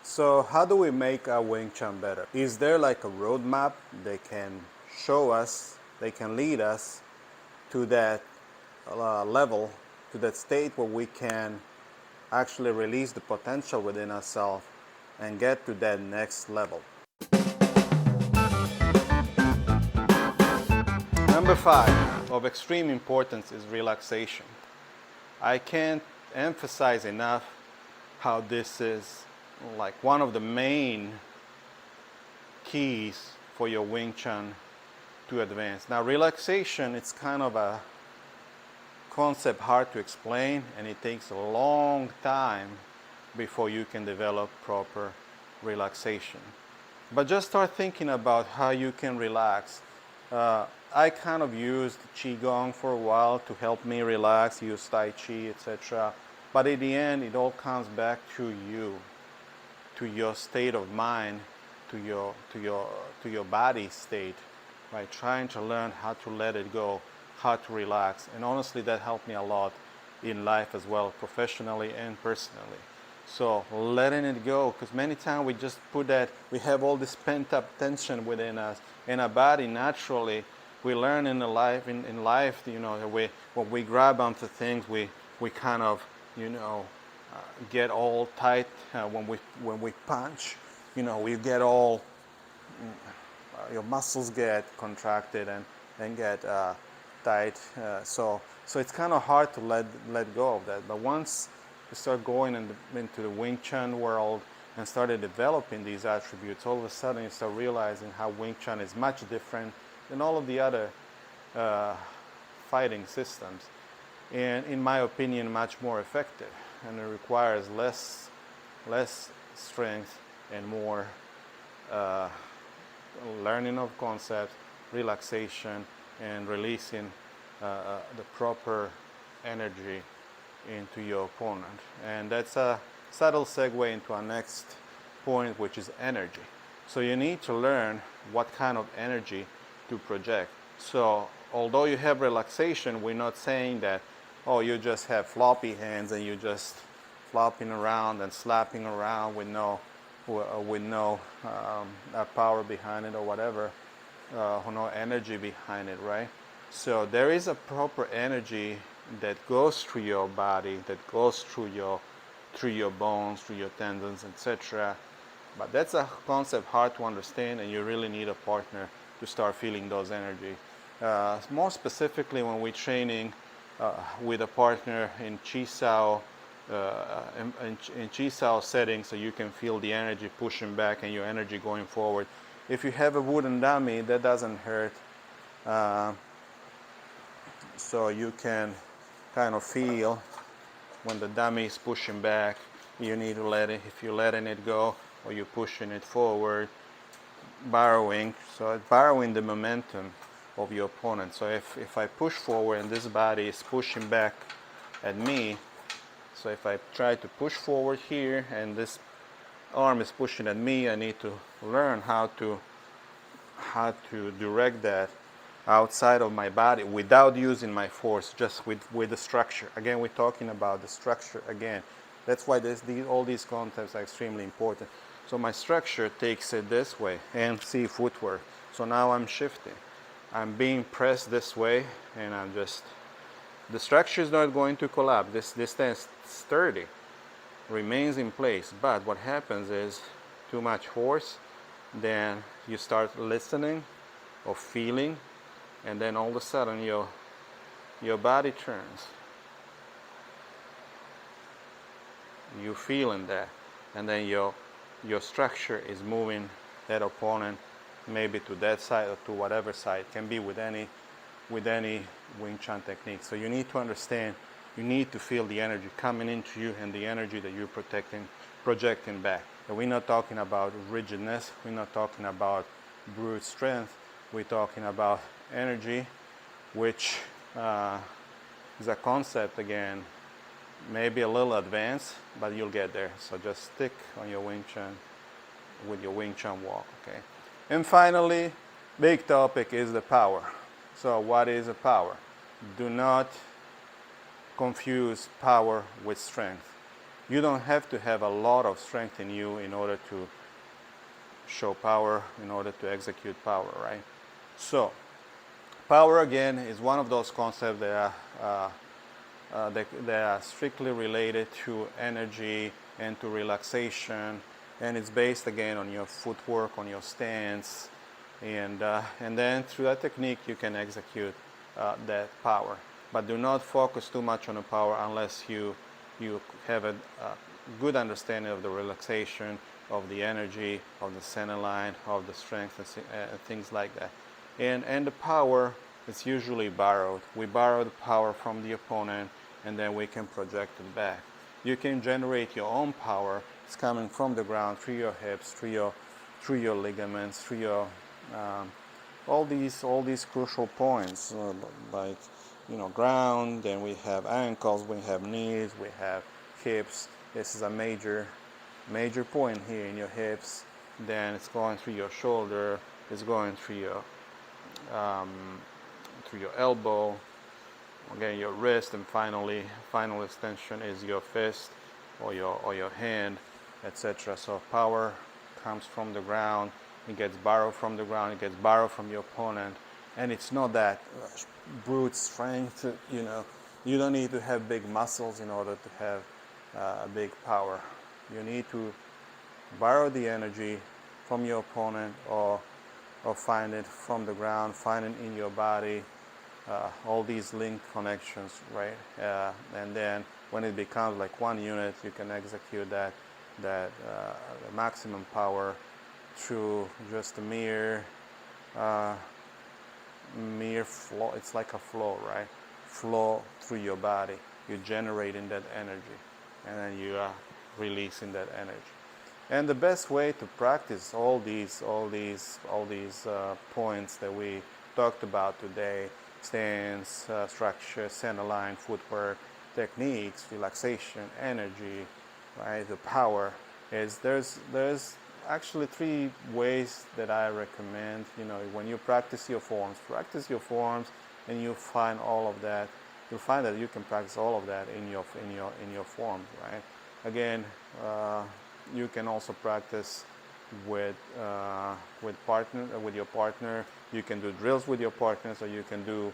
So how do we make our Wing Chun better? Is there like a roadmap they can show us, they can lead us to that level, to that state where we can actually release the potential within ourselves and get to that next level? Number 5 of extreme importance is relaxation. I can't emphasize enough how this is like one of the main keys for your Wing Chun to advance. Now, relaxation, it's kind of a concept hard to explain, and it takes a long time before you can develop proper relaxation. But just start thinking about how you can relax. I kind of used Qigong for a while to help me relax, use Tai Chi, etc. But in the end, it all comes back to you, to your state of mind, to your body state, right? Trying to learn how to let it go, how to relax. And honestly, that helped me a lot in life as well, professionally and personally. So letting it go, because many times we just we have all this pent up tension within us, and our body naturally, we learn in life, when we grab onto things, we kind of, get all tight. When we punch, we get all, your muscles get contracted and get tight. So it's kind of hard to let go of that. But once you start going into the Wing Chun world and started developing these attributes, all of a sudden you start realizing how Wing Chun is much different than all of the other fighting systems, and in my opinion, much more effective. And it requires less strength and more learning of concepts, relaxation, and releasing the proper energy into your opponent. And that's a subtle segue into our next point, which is energy. So you need to learn what kind of energy to project. So although you have relaxation, we're not saying that, oh, you just have floppy hands and you just flopping around and slapping around with no power behind it or whatever, no energy behind it, right? So there is a proper energy that goes through your body, that goes through your bones, through your tendons, etc. But that's a concept hard to understand, and you really need a partner to start feeling those energy. More specifically, when we're training with a partner in Chi Sao, in Chi Sao setting, so you can feel the energy pushing back and your energy going forward. If you have a wooden dummy, that doesn't hurt. So you can kind of feel when the dummy is pushing back, you need to if you're letting it go or you're pushing it forward, borrowing the momentum of your opponent. So if I push forward and this body is pushing back at me, so if I try to push forward here and this arm is pushing at me, I need to learn how to direct that outside of my body without using my force, just with the structure. Again, we're talking about the structure again. That's why all these concepts are extremely important. So my structure takes it this way, and see footwork. So now I'm shifting. I'm being pressed this way, and the structure is not going to collapse. This stands sturdy, remains in place. But what happens is too much force, then you start listening or feeling, and then all of a sudden your body turns. You're feeling that, and then your structure is moving that opponent maybe to that side or to whatever side. It can be with any Wing Chun technique. So you need to understand, you need to feel the energy coming into you and the energy that you're projecting back. And we're not talking about rigidness, we're not talking about brute strength, we're talking about energy, which is a concept, again, maybe a little advanced, but you'll get there. So just stick on your Wing Chun with your Wing Chun walk, okay? And finally, big topic is the power. So what is a power? Do not confuse power with strength. You don't have to have a lot of strength in you in order to show power, in order to execute power, right? So, power again is one of those concepts that are strictly related to energy and to relaxation, and it's based again on your footwork, on your stance, and then through that technique you can execute that power. But do not focus too much on the power unless you have a good understanding of the relaxation, of the energy, of the center line, of the strength, and things like that. And the power is usually borrowed. We borrow the power from the opponent, and then we can project it back. You can generate your own power. It's coming from the ground, through your hips, through your ligaments, through your all these crucial points, like ground. Then we have ankles, we have knees, we have hips. This is a major point here in your hips. Then it's going through your shoulder. It's going through your elbow, again your wrist, and final extension is your fist or your hand, etc. So power comes from the ground. It gets borrowed from the ground. It gets borrowed from your opponent, and it's not that brute strength. You don't need to have big muscles in order to have big power. You need to borrow the energy from your opponent, or find it from the ground, find it in your body, all these linked connections, right? And then when it becomes like one unit, you can execute that maximum power through just a mere flow. It's like a flow, right? Flow through your body. You're generating that energy, and then you are releasing that energy. And the best way to practice all these points that we talked about today, stance, structure, center line, footwork, techniques, relaxation, energy, right, the power, is there's actually 3 ways that I recommend. When you practice your forms, and you find all of that. You'll find that you can practice all of that in your forms, right? Again, you can also practice with your partner. You can do drills with your partner, so you can do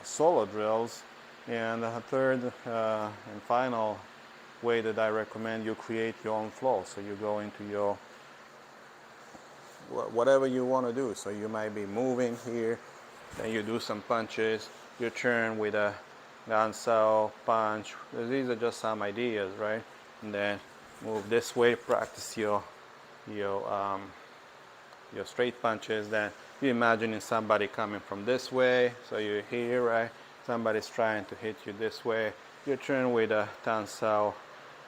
solo drills. And the third and final way that I recommend, you create your own flow. So you go into your whatever you want to do. So you might be moving here, then you do some punches, you turn with a down-south punch. These are just some ideas, right? And then move this way, practice your straight punches. Then you imagining somebody coming from this way, so you're here, right? Somebody's trying to hit you this way. You turn with a down-south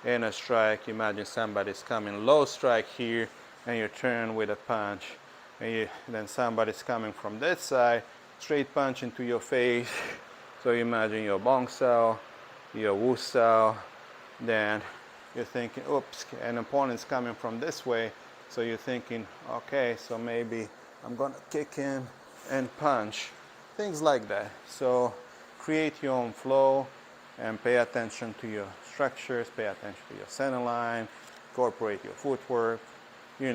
and a strike. Imagine somebody's coming low strike here, and you turn with a punch. And then somebody's coming from this side, straight punch into your face. So you imagine your bong sao, your wu sao. Then you're thinking, oops, an opponent's coming from this way. So you're thinking, okay, so maybe I'm gonna kick him and punch. Things like that. So create your own flow and pay attention to your structures, pay attention to your center line, incorporate your footwork,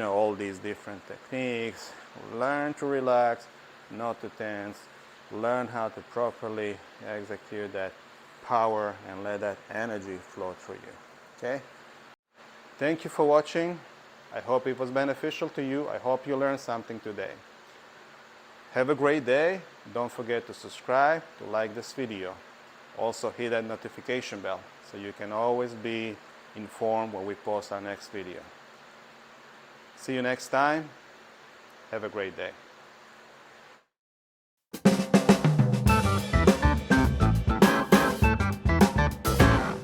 all these different techniques. Learn to relax, not to tense. Learn how to properly execute that power and let that energy flow through you. Okay? Thank you for watching. I hope it was beneficial to you. I hope you learned something today. Have a great day. Don't forget to subscribe, to like this video. Also hit that notification bell so you can always be informed when we post our next video. See you next time. Have a great day.